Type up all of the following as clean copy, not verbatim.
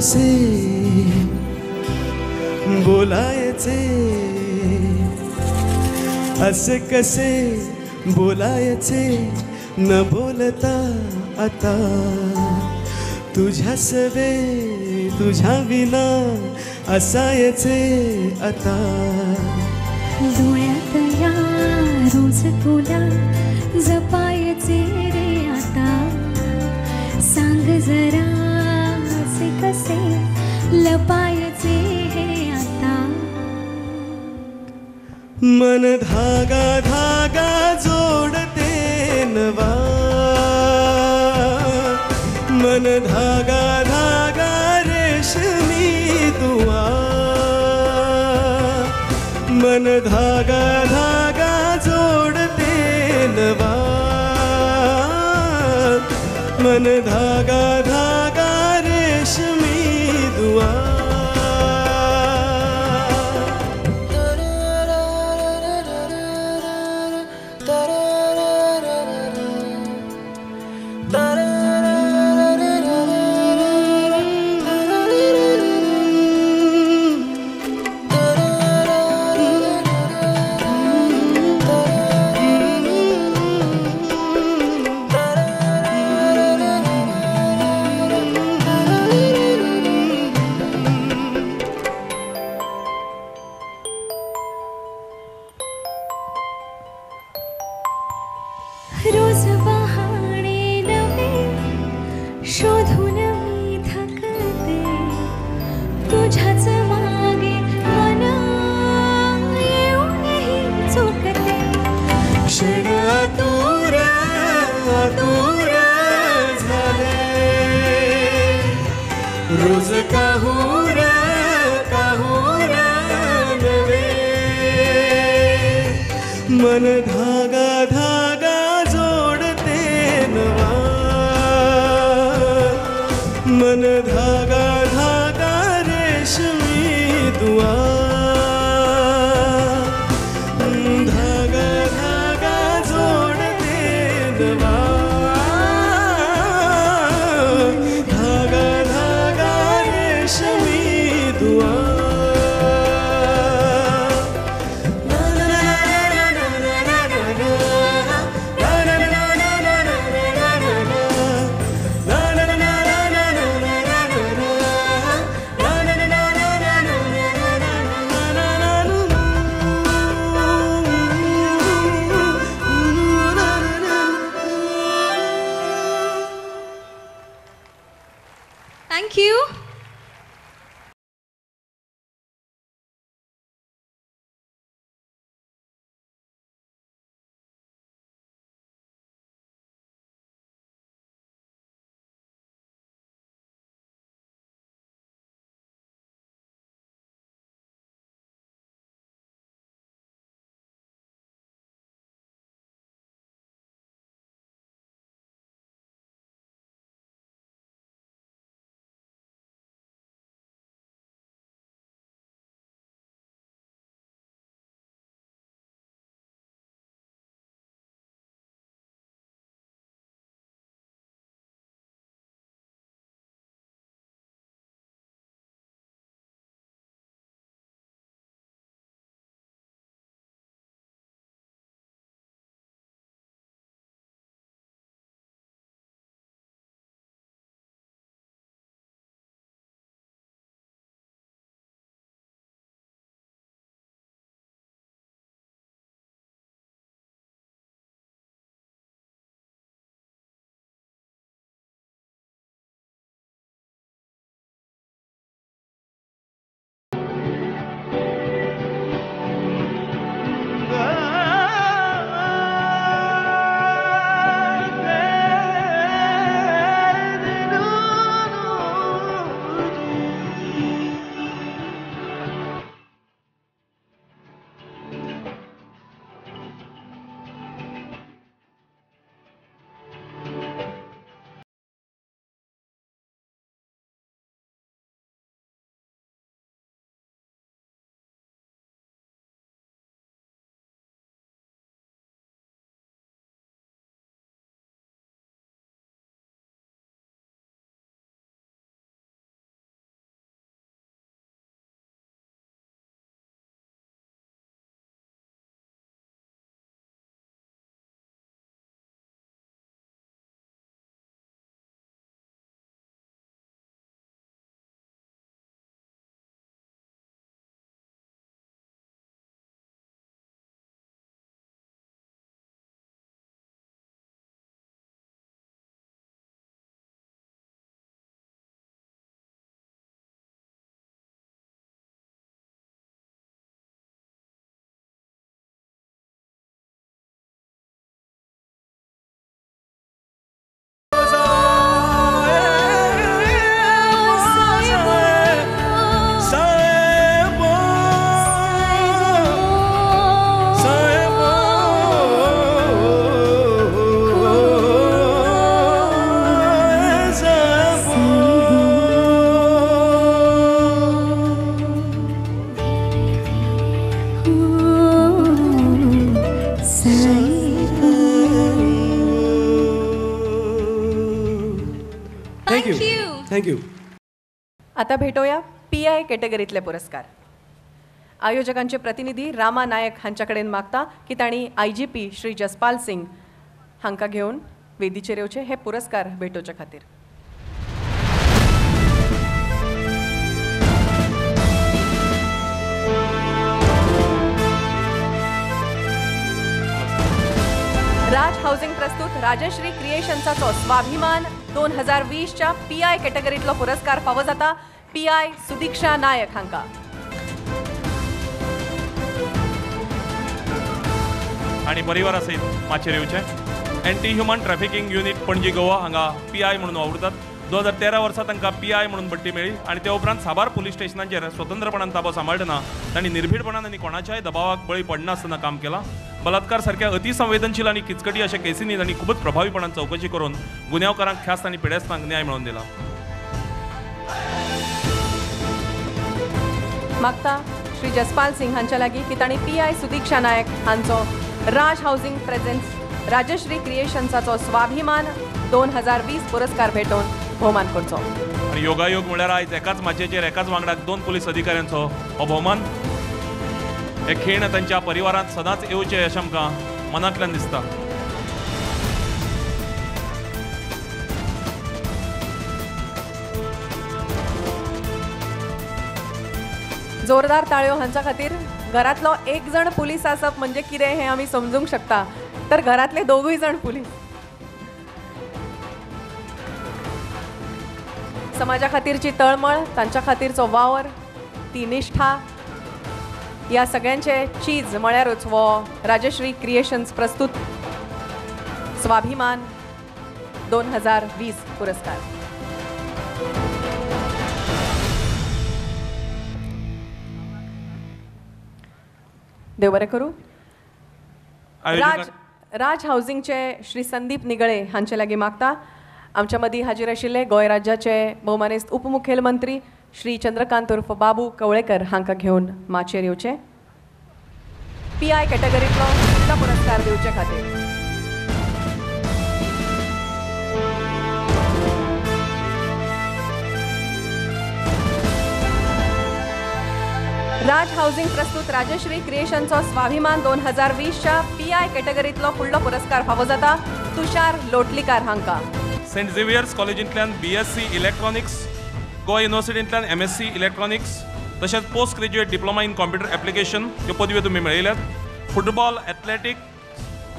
कसे बोलायचे, असे कसे बोलायचे न बोलता आता, तुझ्या सवे तुझ्या विना असायचे आता. डोळ्यात या रोज तुला जपायचे रे आता, सांग जरा असे कसे लपायचे हे आता. मन धागा धागा जोडते नवा, मन धागा धागा रेशमी दुआ, मन धागा धागा जोडते नवा, मन धागा धागा रेशमी दुआ. रोज बहाणे नवे शोधून मी थकते, तुझ्याच मागे मन येऊनही चुकते. क्षण आतुर आतुर झाले, रोज काहूर काहूर नवे, मन धागा धागा जोडते नवा, मन धागा धागा रेशमी दुआ. धागा धागा जोडते नवा, धागा धागा रेशमी दुआ. थँक्यू. आता भेटूया PI कॅटेगरीतले पुरस्कार. आयोजकांचे प्रतिनिधी रामा नायक हांच्याकडेन मागता की तांणी IGP श्री जसपाल सिंग हांकां घेवन वेदीचेर येवचे हे पुरस्कार भेटोवचे खातीर. राज हाऊसिंग प्रस्तुत राजश्री क्रिएशन्साचो स्वाभिमान 2020च्या PI कॅटेगरीतलो पुरस्कार फावो जाता PI सुदीक्षा नायक हांकां. आणि परिवारा सयत माचेर येवचें. Anti human trafficking unit Panaji Goa हांगा PI म्हणून वावुरतात. 2013 वर्सा तांकां PI म्हणून बडटी मेळ्ळी आनी ते उपरांत साबार पुलीस स्टेशनांचेर स्वतंत्रपणान ताबो सांबाळटना तांणी निर्भीडपणान आनी कोणाच्याय दबावाक बळी पडनासतना काम केलां. बलात्कार सारख्या अतिसंवेदनशील आनी किचकटी अशा केसींनी तांणी खूबच प्रभावीपणान चवकशी करून गुन्यांवकारांक ख्यास्त आनी पिडेस्तांक न्याय मेळोवन दिला. मागता श्री जसपाल सिंग हांच्या लागीं की तांणी PI सुदीक्षा नायक हांचो राज हाऊसिंग प्रेझेंट्स राजश्री क्रिएशन्साचो स्वाभिमान 2020 पुरस्कार भेटोवन भोवमान करचो. आनी योगायोग म्हळ्यार आयज एकाच माचयेचेर एकाच वांगडाक 2 पुलीस अधिकाऱ्यांचो हो भोवमान. हे खीण तांच्या परिवारांत सदांच येवचे अशें आमकां मनांतल्यान दिसता. जोरदार ताळयो हांच्या खातीर. घरांतलो एक जण पुलीस आसप म्हणजे कितें हें आमी समजूंक शकता, तर घरांतले दोगूय जण पुलीस. समाजा खातीरची तळमळ, तांच्या खातीरचो वावर, ती निश्ठा, ह्या सगळ्यांचे चीज म्हळ्यारूच हो राजश्री क्रिएशन्स प्रस्तुत स्वाभिमान 2020 पुरस्कार. देव बरें करूं. राज हाऊसिंगचे श्री संदीप निगळे हांचे लागीं मागता. आमच्या मदीं हाजीर आशिल्ले गोंय राज्याचे भोवमानेस्त उपमुखेलमंत्री श्री चंद्रकांत उर्फ बाबू कवळेकर हांकां घेवन माचयेर येवचे PI कॅटेगरींतलो फुडलो पुरस्कार दिवचे खातीर. राज हाऊसिंग प्रस्तुत राजश्री क्रिएशनचो स्वाभिमान 2020च्या PI कॅटेगरींतलो फुडलो पुरस्कार फावो जाता तुषार लोटलीकार हांकां. सेंट झेवियर्स कॉलेजींतल्यान BSc इलेक्ट्रॉनिक्स, गोवा युनिव्हर्सिटींतल्यान MSc इलेक्ट्रॉनिक्स तशेंच post graduate diploma in computer application ह्यो पदव्यो तुमी मेळयल्यात. फुटबॉल, एथलेटीक,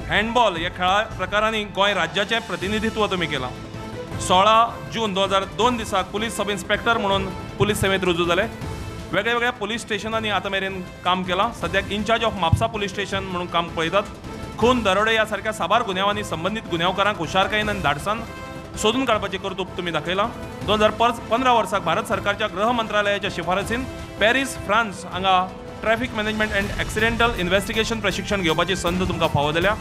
हँडबॉल ह्या खेळा प्रकारांनी गोंय राज्याचें प्रतिनिधित्व तुमी केलां. 16 जून 2002 दिसाक पुलीस सब इन्स्पेक्टर म्हणून पुलीस सेवेंत रुजू जाले. वेगळ्या वेगळ्या पुलीस स्टेशनांनी आतां मेरेन काम केलां. सद्याक incharge of Mapusa police station म्हणून काम पळयतात. खून, दरोडे ह्या सारक्या साबार गुन्यांवांनी संबंदीत गुन्यांवकारांक हुशारकायेन आनी धाडसान सोदून काडपाचें कर्तूब तुमी दाखयलां. 2015 वर्साक भारत सरकारच्या गृह मंत्रालयाच्या शिफारसीन पॅरीस, फ्रांस हांगा traffic management and accidental investigation प्रशिक्षण घेवपाची संद तुमकां फावो जाल्या.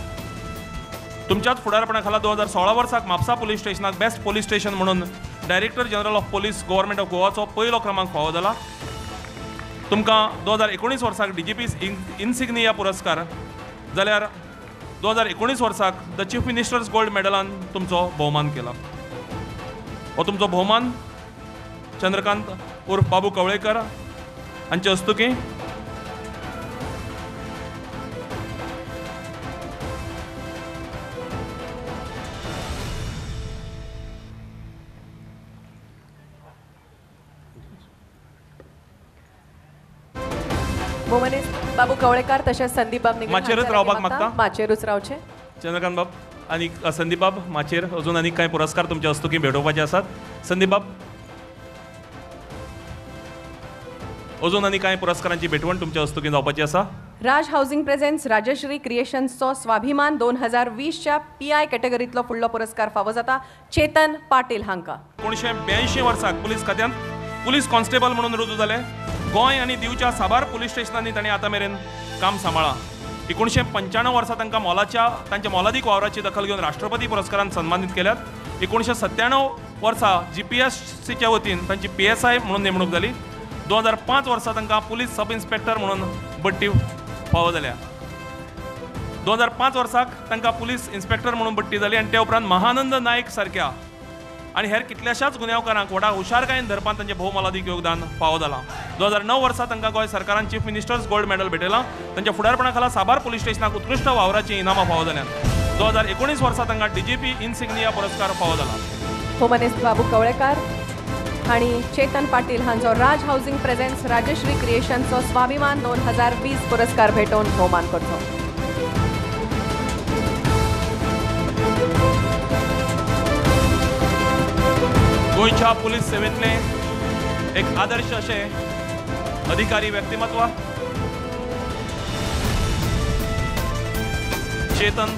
तुमच्याच फुडारपणा खाला 2016 वर्साक म्हापसा पुलीस स्टेशनाक बेस्ट पुलीस स्टेशन म्हणून director general of police government of गोवाचो पयलो क्रमांक फावो जाला. तुमकां 2019 वर्साक DGP इन्सिग्निया पुरस्कार जाल्यार 2019 वर्साक द चीफ मिनिस्टर्स गोल्ड मेडलान तुमचो भोवमान केला. हो तुमचो भोवमान चंद्रकांत उर्फ बाबू कवळेकर हांचे हस्तुकी भोवमानेस्त बाबू कवळेकर तशेंच संदीप बाब निगळे माचेरूच रावपाक मागता. माचेरूच रावचे. चंद्रकांत बाब आनी संदीप बाब माचेर अजून आनीक कांय पुरस्कार तुमच्या हस्तुकी भेटोवपाचे आसात. संदीप बाब, अजून आनी कांय पुरस्कारांची भेटवण तुमच्या हस्तुकी जावपाची आसा. राज हाऊसिंग प्रेझेंट्स राजश्री क्रिएशन्सचो स्वाभिमान 2020च्या PI कॅटेगरींतलो फुडलो पुरस्कार फावो जाता चेतन पाटील हांकां. 1982 वर्साक पुलीस खात्यांत पुलीस कॉन्स्टेबल म्हणून रुजू जाले. गोंय आनी दिवच्या साबार पुलीस स्टेशनांनी तांणी आतां मेरेन काम सांबाळ्ळां. 1995 वर्सा तांकां तांच्या मोलादीक वावराची दखल घेवन राष्ट्रपती पुरस्कारान सन्मानीत केल्यात. 1997 वर्सा GPSCच्या वतीन तांची PSI म्हणून नेमणूक जाली. 2005 वर्सा तांकां पुलीस सब इन्स्पेक्टर म्हणून बडटी फावो जाल्या. 2005 वर्साक तांकां पुलीस इन्स्पेक्टर म्हणून बडटी जाली आनी ते उपरांत महानंद नायक सारक्या आनी हेर कितल्याशाच गुन्यांवकारांक व्हडा हुशारकायेन धरपान तांचें भोवमोलादीक योगदान फावो जालां. 2009 वर्सा तांकां गोंय सरकारान चीफ मिनिस्टर्स गोल्ड मेडल भेटयलां. तांच्या फुडारपणा खाला साबार पुलीस स्टेशनाक उत्कृश्ट वावराचीं इनामां फावो जाल्यांत. 2019 वर्सा तांकां DGP इन्सिग्निया पुरस्कार फावो जाला. होम मिनिस्टर बाबू कवळेकार आणि चेतन पाटील हांचो राज हाऊसिंग प्रेझेन्स राजश्री क्रिएशनचो स्वाभिमान 2020 पुरस्कार भेटोवन भोवमान करचो. गोंयच्या पुलीस सेवेंतले एक आदर्श अशे अधिकारी व्यक्तिमत्व चेतन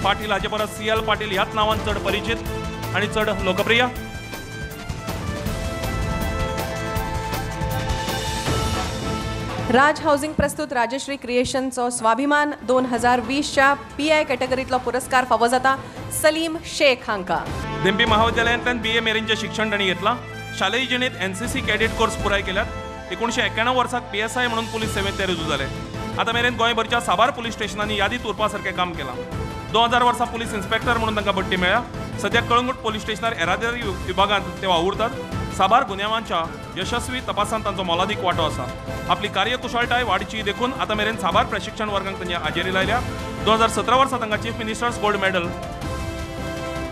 पाटील हाचे परस CL पाटील ह्याच नांवान चड परिचित आनी चड लोकप्रिय. राज हाऊसिंग प्रस्तुत राजश्री क्रिएशनचो स्वाभिमान 2020च्या PI कॅटेगरींतलो पुरस्कार फावो जाता सलीम शेख हांकां. दिंपी महाविद्यालयांतल्यान BA मेरेनचें शिक्षण तांणी घेतलां. शालेय जिणेंत NCC कॅडेट कोर्स पुराय केल्यात. 1991 वर्साक PSI म्हणून पुलीस सेवेंत ते रुजू जाले. आतां मेरेन गोंयभरच्या साबार पुलीस स्टेशनांनी यादीत उरपा सारकें काम केलां. 2000 वर्सा पुलीस इन्स्पेक्टर म्हणून तांकां बडटी मेळ्ळ्या. सद्या कळंगूट पुलीस स्टेशनार येरादारी विभागांत ते वावुरतात. साबार गुन्यांवांच्या यशस्वी तपासांत तांचो मोलादीक वांटो आसा. आपली कार्यकुशळटाय वाडची देखून आतां मेरेन साबार प्रशिक्षण वर्गांक तांचे हाजेरी लायल्या. 2017 वर्सा तांकां चीफ मिनिस्टर्स गोल्ड मेडल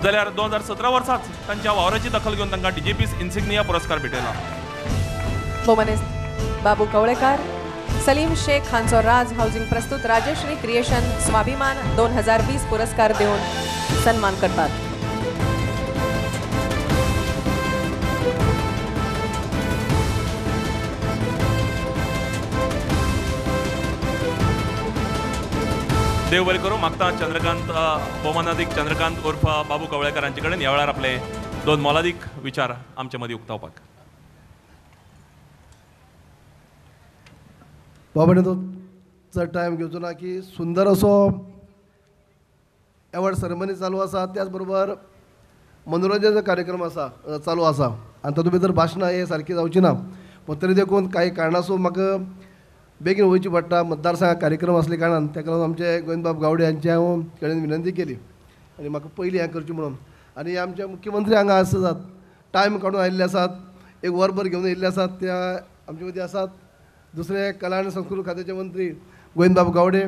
जाल्यार 2017 वर्साच तांच्या वावराची दखल घेवन तांकां DGP इन्सिग्निया पुरस्कार भेटयला. होम मिनिस्टर बाबू कवळेकार सलीम शेख हांचो राज हाऊसिंग प्रस्तुत राजश्री क्रिएशन स्वाभिमान 2020 पुरस्कार दिवन सन्मान करतात. देव बरें करूं. मागता चंद्रकांत भोवमानादीक चंद्रकांत उर्फ बाबू कवळेकर हांचे कडेन ह्या वेळार आपले 2 मोलादीक विचार आमचे मदीं उक्तावपाक. बाबाने तो चड टायम घेवचो ना की सुंदर असो एवॉर्ड सेरेमनी चालू आसा. त्याच बरोबर मनोरंजनाचो कार्यक्रम आसा चालू आसा आनी तातूंत भितर भाशणां हे सारकी जावची ना. पूण तरी देखून काही कारणासून म्हाका बेगीन वयची पडटा. मतदारसंघात कार्यक्रम असले कारणान ताका लागून आमचे गोविंदबाब गावडे हांचे हांव कडेन विनंती केली आनी म्हाका पयलीं हें करचें म्हणून. आनी आमचे मुख्यमंत्री हांगा आसात, टायम काडून आयिल्ले आसात, एक वरभर घेवन येयल्ले आसात. त्या आमचे मदीं आसात दुसरे कला आनी संस्कृती खात्याचे मंत्री गोविंदबाब गावडे.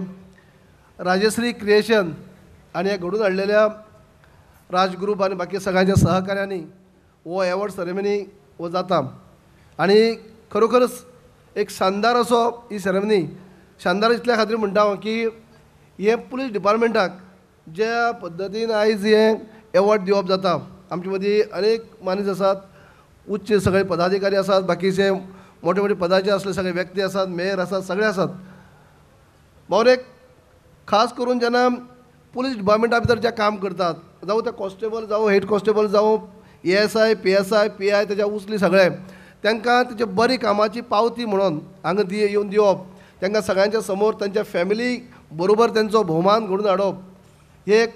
राजश्री क्रिएशन आनी हे घडून हाडलेल्या राज ग्रुप आनी बाकी सगळ्यांच्या सहकार्यांनी हो एवॉर्ड सेरेमनी हो जाता आनी खरोखरच एक शानदार असो ही सेरेमनी. शानदार इतल्या खातीर म्हणटा हांव की हे पुलीस डिपार्टमेंटाक ज्या पद्दतीन आयज हे एवॉर्ड दिवप जाता. आमचे मदीं अनेक मनीस आसात, उच्च सगळे पदाधिकारी आसात, बाकीचे मोठे मोठे पदाचे असले सगळे व्यक्ती आसात, मेयर आसात, सगळे आसात. एक खास करून जेन्ना पुलीस डिपार्टमेंटा भितर जे काम करतात, जावं ते कॉन्स्टेबल जावं हेड कॉन्स्टेबल जावं ASI PSI PI तेच्या उसली सगळे, तांकां तेच्या बरी कामाची पावती म्हणून हांगा येवन दिवप, तांकां सगळ्यांच्या समोर तांच्या फॅमिली बरोबर तांचो भोवमान घडून हाडप ही एक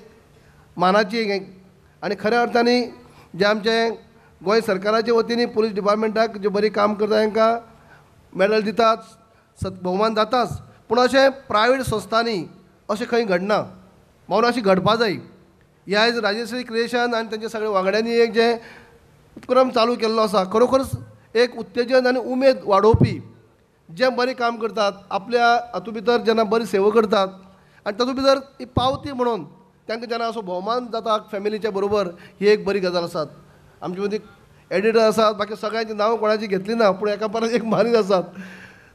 मानाची. आनी खऱ्या अर्थांनी जे आमचे गोंय सरकाराचे वतीन पुलीस डिपार्टमेंटाक जे बरी काम करता तांकां मेडल दितात, भोवमान जाताच. पूण अशें प्रायवेट संस्थांनी अशें खंय घडना. म्हणून अशी घडपा जाय. हे आयज राजश्री क्रिएशन आनी तांच्या सगळ्या वांगड्यांनी एक जे उपक्रम चालू केल्लो आसा, खरोखरच एक उत्तेजन आनी उमेद वाडोवपी. जे बरें काम करतात, आपल्या हातूंत भितर जेन्ना बरी सेवा करतात आनी तातूंत भितर ही पावती म्हणून तांकां जेन्ना असो भोवमान जाता फॅमिलीच्या बरोबर, ही एक बरी गजाल आसात. आमचे मदीं एडिटर आसात, बाकी सगळ्यांची नांवां कोणाची घेतली ना, पूण एका परस एक मानीस आसात.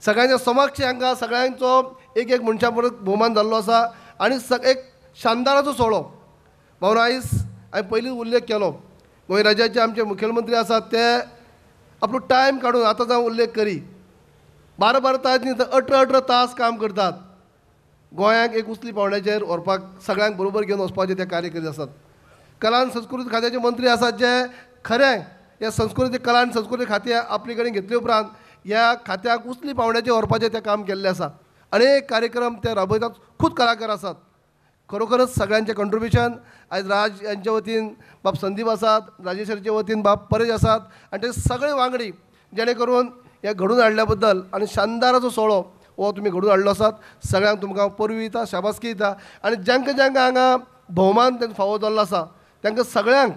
सगळ्यांच्या समक्ष हांकां सगळ्यांचो एक एक मनशा परस भोवमान जाल्लो आसा आनी एक शानदाराचो सोहळो. म्हणून आयज हांवें पयलींच उल्लेख केलो, गोंय राज्याचे आमचे मुखेलमंत्री आसात ते आपलो टायम काडून, आतां हांव उल्लेख करी, 12 तास न्ही तर 18 तास काम करतात. गोंयांक एक उसली पावंड्याचेर व्हरपाक सगळ्यांक बरोबर घेवन वचपाचे ते कार्य करीत आसात. कला आनी संस्कृती खात्याचे मंत्री आसात जे खरें ह्या संस्कृती कला आनी संस्कृती खातें आपले कडेन घेतले उपरांत ह्या खात्याक उसली पावंड्याचेर व्हरपाचें तें काम केल्लें आसा. अनेक कार्यक्रम ते राबयतात. खूब कलाकार आसात. खरोखरच सगळ्यांचें कंट्रिब्युशन आयज राज यांच्या वतीन बाब संदीप आसात, राजेश्वरीच्या वतीन बाब परेश आसात आनी ते सगळे वांगडी जेणे करून हे घडून हाडल्या बद्दल आनी शानदाराचो सोहळो हो तुमी घडून हाडलो आसात. सगळ्यांक तुमकां परवी दिता, शाबासकी दिता. आनी ज्यांका ज्यांका हांगा भोवमान फावो जाल्लो आसा तांकां सगळ्यांक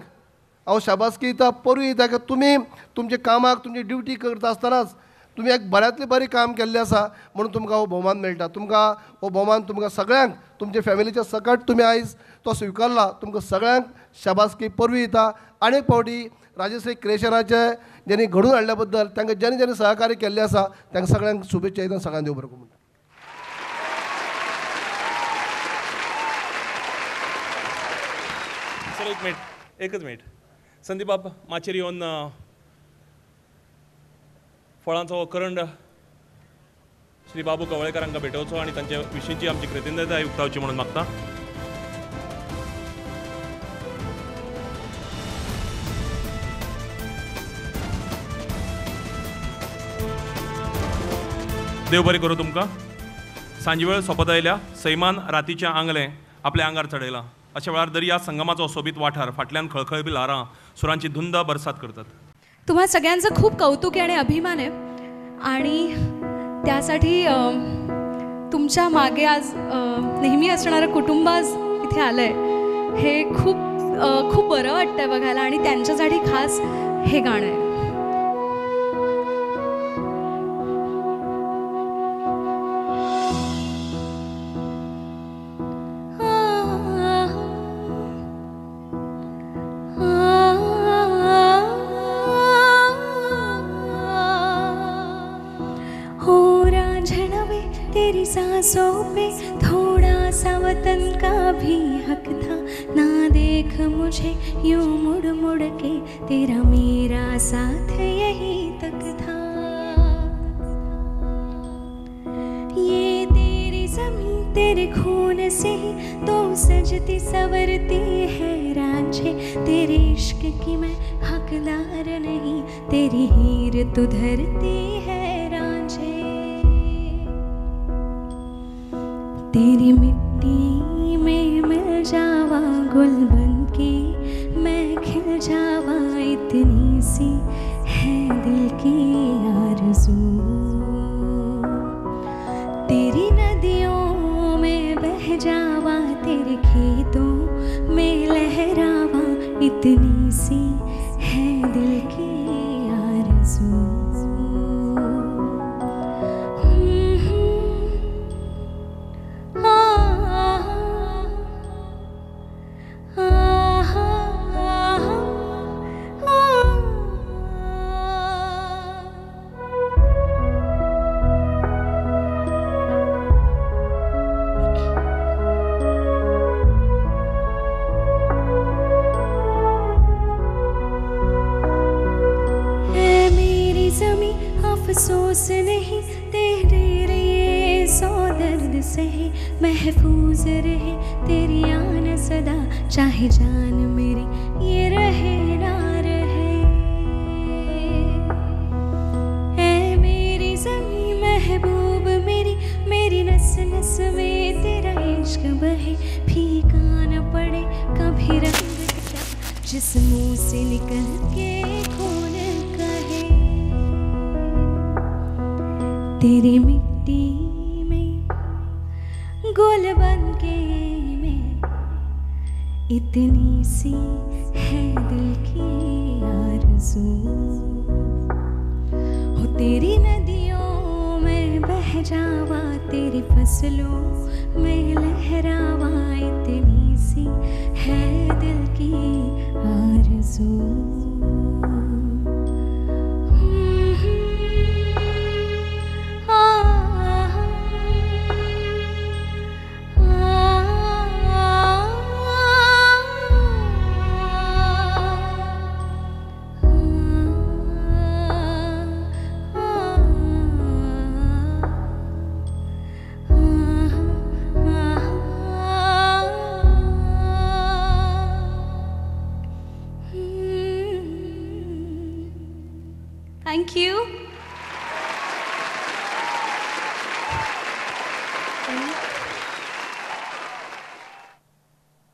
हांव शाबासकी दिता परवी दिता की तुमी तुमच्या कामाक तुमची ड्युटी करता आसतनाच तुमी एक बऱ्यांतली बरी काम केल्लें आसा म्हणून तुमकां हो भोवमान मेळटा. तुमकां हो भोवमान तुमकां सगळ्यांक तुमच्या फॅमिलीच्या सकट तुमी आयज तो स्विकारला. तुमकां सगळ्यांक शाबासकी परवी दिता. आनी एक फावटी राजश्री क्रिएशनाचे जेणी घडून हाडल्या बद्दल तांकां जेणे जेणे सहकार्य केल्लें आसा तांकां सगळ्यांक शुभेच्छा दिता. सगळ्यांक देव बरें करूं म्हणटा. सर एकच मिनिट संदीप बाब माचेर येवन फळांचो करंड श्री बाबू कवळेकरांका भेटोवचो आनी तांचे विशींची आमची कृतज्ञताय उक्तावची म्हणून मागता. देव बरें करूं तुमकां. सांजे वेळ सोंपत आयल्या. सैमान रातीच्या आंगलें आपल्या आंगार चडयलां. अशा वेळार दर्या संगमाचो सोबीत वाठार फाटल्यान खळखळपी ल्हारां सुरांची धुंद बरसात करतात. तुम्हा सगळ्यांचं खूप कौतुक आहे आणि अभिमान आहे आणि त्यासाठी तुमच्या मागे आज नेहमी असणारं कुटुंब आज इथे आलं आहे हे खूप खूप बरं वाटतं आहे बघायला आणि त्यांच्यासाठी खास हे गाणं आहे. तेरी सांसों पे थोड़ा सा वतन का भी हक था. ना देख मुझे यूं मुड़ मुड़ के तेरा मेरा साथ यही तक था. ये तेरी ज़मीं तेरे खून से ही तो सजती संवरती है रांझे. तेरे इश्क की मैं हकदार नहीं तेरी हीर तू धरती है रांझे. तेरी मिट्टी में मिल जावा गुल बन के मैं खिल जावा इतनी सी है दिल की आरज़ू. तेरी नदियों में बह जावा तेरे खेतों में लहरावा इतनी सी है दिल की आरज़ू. अफसोस नहीं तेरे लिए सौ दर्द सहे. महफूज रहे तेरी आन सदा चाहे जान मेरी ये रहे ना रहे. ऐ मेरी ज़मीं महबूब मेरी मेरी नस नस में तेरा इश्क बहे. फीका न पड़े कभी रंग तेरा जिस मुँह से निकल के खून कहे. तेरी मिट्टी में गुल बन के मैं इतनी सी है दिल की आरज़ू. हो तेरी नदियों में बह जावा तेरी फसलों में लहरावा इतनी सी है दिल की आरज़ू. Thank you.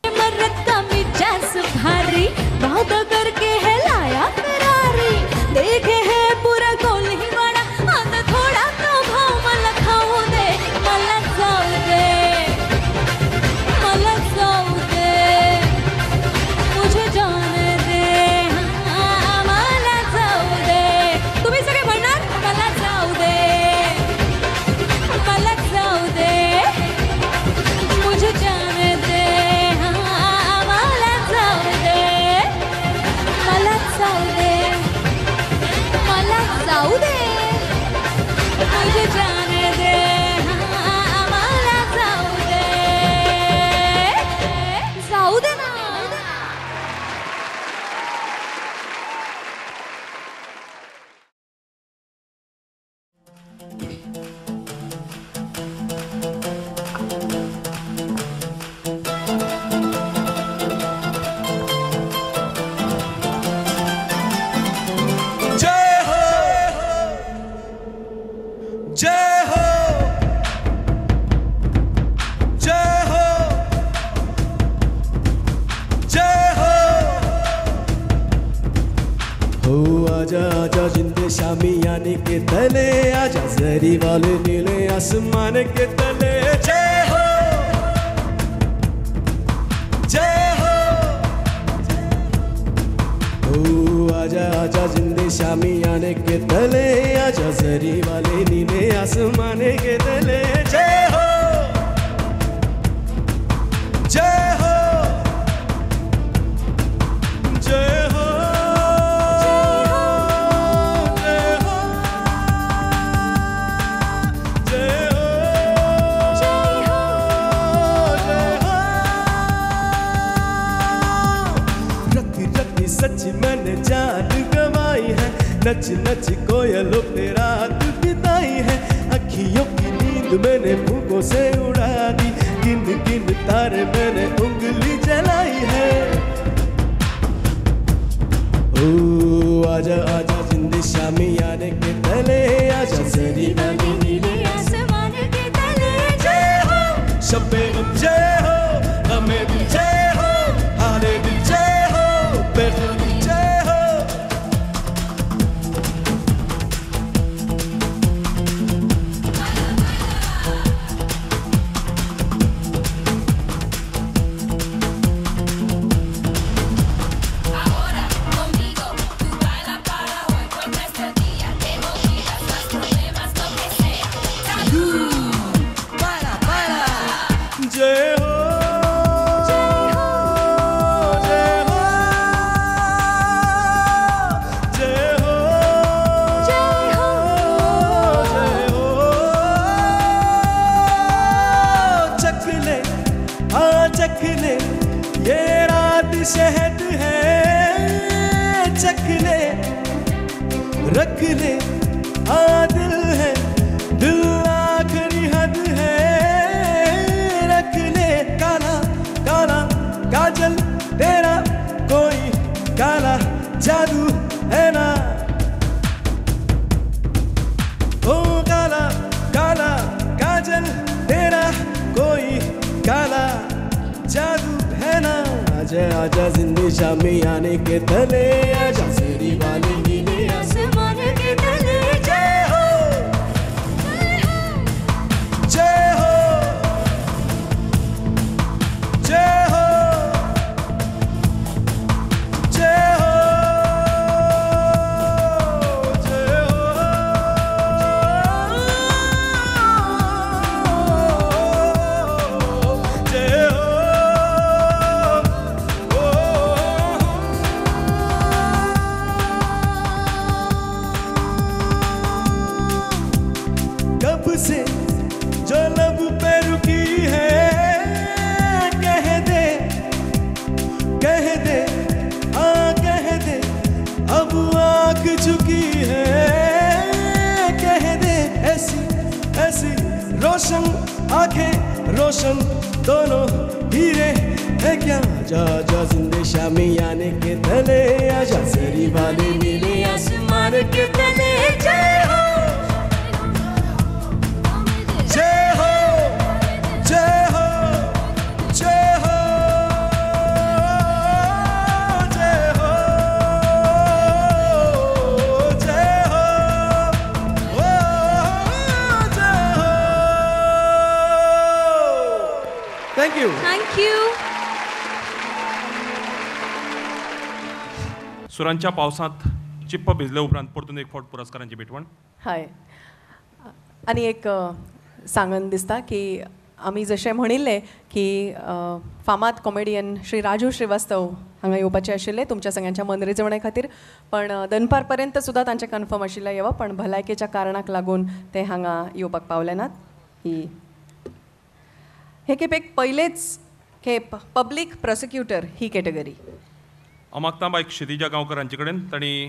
मर्रत का मिजाज भारी वादा करके है लाया फरारी. देखे है पूरा गोल ही बड़ा आता थोड़ा तो भाव मला खाऊ दे मला जाऊ दे मुझे जाने दे. आजा आजा जिंदे शामियाने के तले, आजा जरी वाले नीले आसमान के तले। जय हो जय हो, ओ आजा आजा जिंदे शामियाने के तले, आजा जरी वाले नीले आसमान के तले। जय हो जय हो जय हो सच मैंने जान गवाई है, नच नच कोयलों पे रात बिताई है। अखियों की नींद मैंने फूकों से उड़ा दी, गिन गिन तारे मैंने उंगली जलाई है। ओ आजा आजा जिंदे शामियाने के तले, आजा जरी वाली नीले आसमान के तले। जय हो शब्बे गम जय हो, गमे दिल जय हो, हारे दिल जय हो, बेखुदी जय हो। जय हो जय हो जय हो जय हो जय हो जय हो। चख ले हाँ चख ले, ये रात शहद है। चख ले रख ले हाँ दिल है, दिल आखिरी हद है। रख ले काला काला काजल तेरा, कोई काला जादू है ना। ओ काला काला काजल तेरा, कोई काला जादू है ना। आजा आजा जिंदे शामियाने के तले, आजा जरी वाले नीले आसमान के तले। जय हो जय हो जय हो जय हो जय हो जय हो। कब से जो लब पे रुकी है, कह दे हाँ कह दे, अब आँख झुकी है। कह दे ऐसी ऐसी रोशन आंखें, रोशन दोनों हीरे है क्या। आजा आजा जिंदे शामियाने के तले, आजा जरी वाले नीले आसमान के तले। जय हो जय हो जय हो जय हो जय हो जय हो ओ जय हो। Thank you thank you. सुरांच्या पावसात चिप्प भिजल्या उपरांत परतून एक फावट पुरस्कारांची भेटवण. हय आनी एक सांगन दिसता की आमी जशें म्हणिल्लें की फामाद कॉमेडियन श्री राजू श्रीवास्तव हांगा येवपाचे आशिल्ले तुमच्या सगळ्यांच्या मनरिजवणे खातीर, पण दनपार पर्यंत सुद्दां तांचें कन्फर्म आशिल्लें येवप, पण भलायकेच्या कारणाक लागून ते हांगा येवपाक पावले नात. हे खेपेक पयलेच खेप पब्लीक प्रोसिक्युटर ही कॅटेगरी. अमाक्ताबाई क्षितिजा गांवकर हांचे कडेन तांणी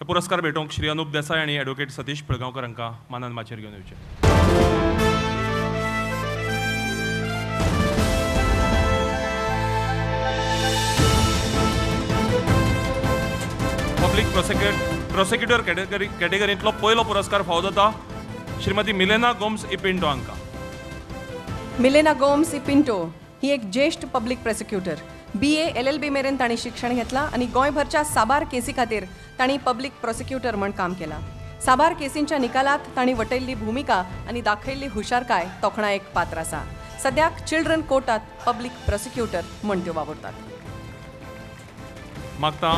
हे पुरस्कार भेटोवंक श्री अनुप देसाय आनी एडवोकेट सतीश पिळगांवकर हांकां मानान माचयेर घेवन येवचे. पब्लीक प्रोसिक्युटर कॅटेगरींतलो पयलो पुरस्कार फावो जाता श्रीमती मिलेना गोम्स इपिंटो हांकां. मिलेना गोम्स इपिंटो ही एक ज्येष्ठ पब्लीक प्रोसिक्युटर. BA LLB मेरेन तांणी शिक्षण घेतलां आनी गोंयभरच्या साबार केसी खातीर तांणी पब्लीक प्रॉसिक्युटर म्हूण काम केलां. साबार केसींच्या निकालात तांणी वटयल्ली भुमिका आनी दाखयल्ली हुशारकाय तोखणायेक पात्र आसा. सद्याक चिल्ड्रन कोर्टात पब्लीक प्रॉसिक्युटर म्हूण त्यो वावुरतात. मागता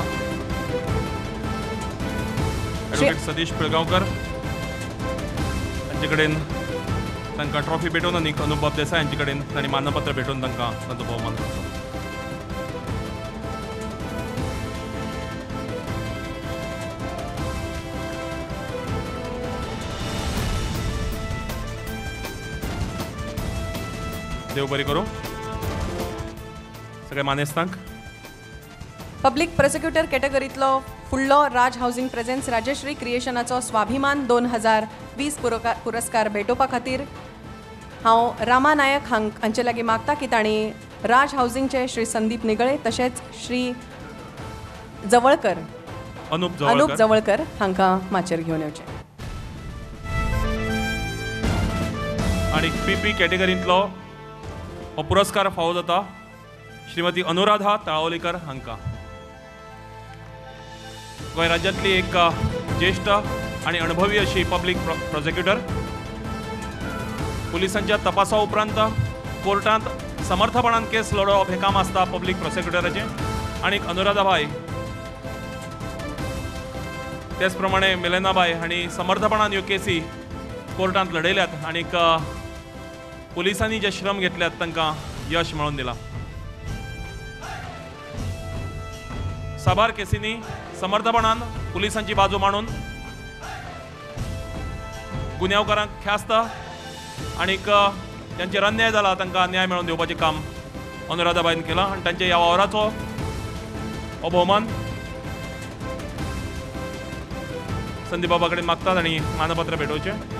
ॲडव्होकेट सतीश पिळगांवकर हांचे कडेन तांकां ट्रॉफी भेटोवन आनी अनुभव देसाय हांचे कडेन तांणी मानपत्र भेटोवन तांकां तांचो भोवमान करचो. देव बरी करूं सगळ्या मानेस्तांक. पब्लीक प्रॉसिक्युटर कॅटेगरींतलो फुडलो राज हावसिंग प्रेझेन्स राजश्री क्रिएशनाचो स्वाभिमान 2020 पुरस्कार भेटोवपा खातीर हांव रामा नायक हांचे लागीं मागता की तांणी राज हावसिंगचे श्री संदीप निगळे तशेंच श्री जवळकर अनूप जवळकर हांकां माचयेर घेवन येवचें. आनी PP कॅटेगरींतलो हो पुरस्कार फावो जाता श्रीमती अनुराधा तळावलीकर हांकां. गोंय राज्यांतली एक ज्येश्ठ आनी अणभवी अशी पब्लीक प्रॉसिक्युटर. पुलिसांच्या तपासा उपरांत कोर्टांत समर्थपणान केस लडोवप हें काम आसता पब्लीक प्रॉसिक्युटराचें. आनीक अनुराधाबाई तेच प्रमाणे मिलेनाबाई हांणी समर्थपणान ह्यो केसी कोर्टांत लडयल्यात आनीक पुलिसांनी जे श्रम घेतल्यात तांकां यश मेळोवन दिलां. साबार केसींनी समर्थपणान पुलिसांची बाजू मांडून गुन्यांवकारांक ख्यास्त आनीक ज्यांचेर अन्याय जाला तांकां न्याय मेळोवन दिवपाचें काम अनुराधाबाईन केलां आनी तांच्या ह्या वावराचो हो भोवमान संदीप बाबा कडेन मागतात आनी मानपत्र भेटोवचें.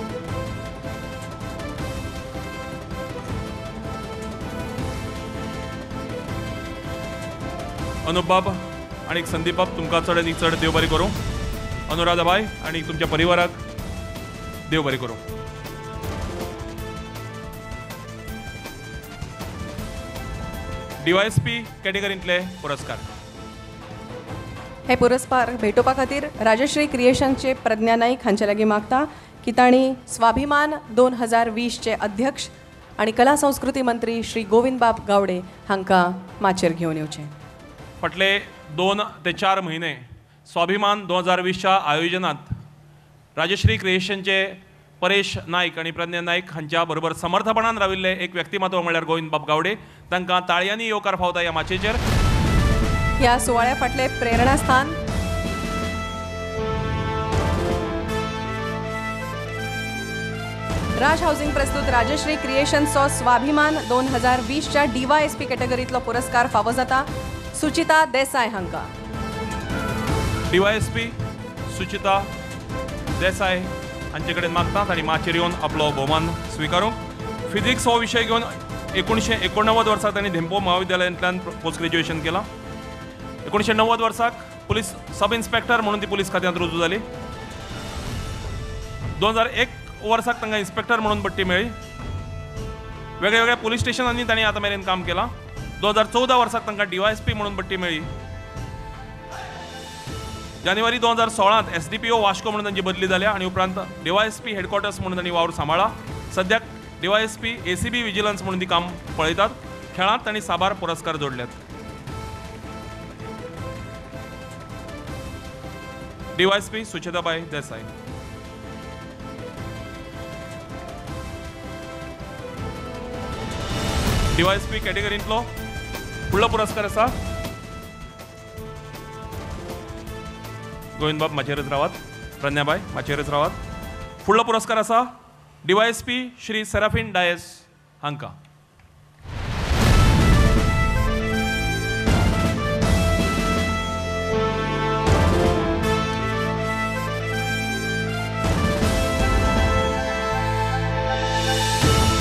अनुप बाब आणि संदीप बाब तुमकां चड आनी चड देव बरी करूं. अनुराधाबाई आणि तुमच्या परिवाराक देव बरी करूं. DYSP कॅटेगरींतले पुरस्कार. हे पुरस्कार भेटोवपा खातीर राजश्री क्रिएशनचे प्रज्ञा नाईक हांचे लागीं मागता की तांणी स्वाभिमान 2020चे अध्यक्ष आणि कला संस्कृती मंत्री श्री गोविंद बाब गावडे हांकां माचयेर घेवन येवचें. फाटले 2 ते 4 म्हयने स्वाभिमान 2020च्या आयोजनात राजश्री क्रिएशनचे परेश नाईक आणि प्रज्ञा नाईक हांच्या बरोबर समर्थपणान राविल्ले एक व्यक्तिमत्व म्हळ्यार गोविंद बाब गावडे. तांकां ताळयांनी येवकार फावता ह्या माचयेचेर. ह्या सुवाळ्या फाटले प्रेरणास्थान राज हावसिंग प्रस्तुत राजश्री क्रिएशनचो स्वाभिमान 2020च्या DYSP कॅटेगरींतलो पुरस्कार फावो जाता सुचिता देसाय हांकां. DYSP सुचिता देसाय हांचे कडेन मागतात आनी माचयेर येवन आपलो भोवमान स्विकारूंक. फिजिक्स हो विशय घेवन 1989 वर्सा तांणी धेंपो महाविद्यालयांतल्यान पोस्ट ग्रॅज्युएशन केलां. 1990 वर्साक पुलीस सब इन्स्पेक्टर म्हणून ती पुलीस खात्यांत रुजू जाली. 2001 वर्साक तांकां इन्स्पेक्टर म्हणून बडटी मेळ्ळी. वेगळ्या वेगळ्या पुलीस स्टेशनांनी तांणी आतां मेरेन काम केलां. 2014 वर्साक तांकां DYSP म्हणून बडटी मेळ्ळी. जानेवारी 2016 SDPO वास्को म्हणून तांची बदली जाल्या आनी उपरांत DYSP हेडक्वॉर्टर्स म्हणून तांणी वावर सांबाळ्ळा. सद्याक DYSP ACB विजिलन्स म्हणून ती काम पळयतात. खेळांत तांणी साबार पुरस्कार जोडल्यात. DYSP सुचिताबाई देसाय. DYSP कॅटेगरींतलो फुडलो पुरस्कार आसा गोविंद बाब माचयेरच रावात. प्रज्ञाबाई माचयेरच रावात. फुडलो पुरस्कार आसा DYSP श्री सेराफीन डायस हांकां.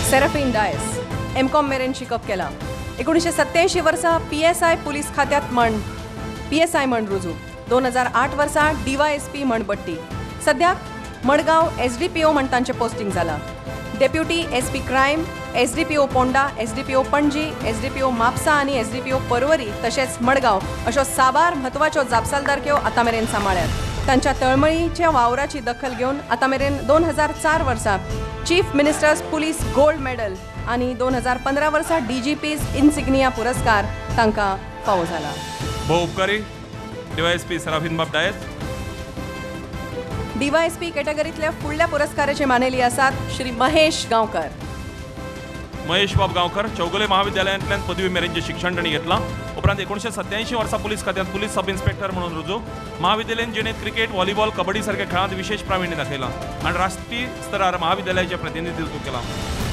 सेराफीन डायस M.Com मेरेन शिकप केलां. 1987 वर्सा PSI पुलीस खात्यांत PSI म्हण रुजू. 2008 वर्सा DYSP म्हण बडटी. सद्याक मडगांव SDPO म्हण तांचें पोस्टिंग जालां. Deputy SP crime SDPO Ponda, SDPO Panaji, SDPO Mapusa आणि SDPO पर्वरी तशेंच मडगांव अशो साबार म्हत्वाच्यो जापसालदारक्यो आतां मेरेन सांबाळ्यात. तांच्या तळमळीच्या वावराची दखल घेवन आतां मेरेन 2004 वर्सा chief ministers police gold medal आणि 2015 वर्सा DGP's इन्सिग्निया पुरस्कार तांकां फावो जाला. भोव उपकारी DYSP सराफीन बाब डायस. DYSP कॅटेगरींतल्या फुडल्या पुरस्काराचे मानेली आसात श्री महेश गांवकर. महेश बाब गांवकर चौगुले महाविद्यालयांतल्यान पदवी मेरेनचें शिक्षण तांणी घेतलां. उपरांत 1987 वर्सा पुलीस खात्यांत पुलीस सब इन्स्पेक्टर म्हणून रुजू. महाविद्यालयीन जिणेंत क्रिकेट, व्हॉलीबॉल, कबड्डी सारख्या खेळांत विशेष प्राविण्य दाखयलां आनी राष्ट्रीय स्तरार महाविद्यालयाचें प्रतिनिधित्व केलां.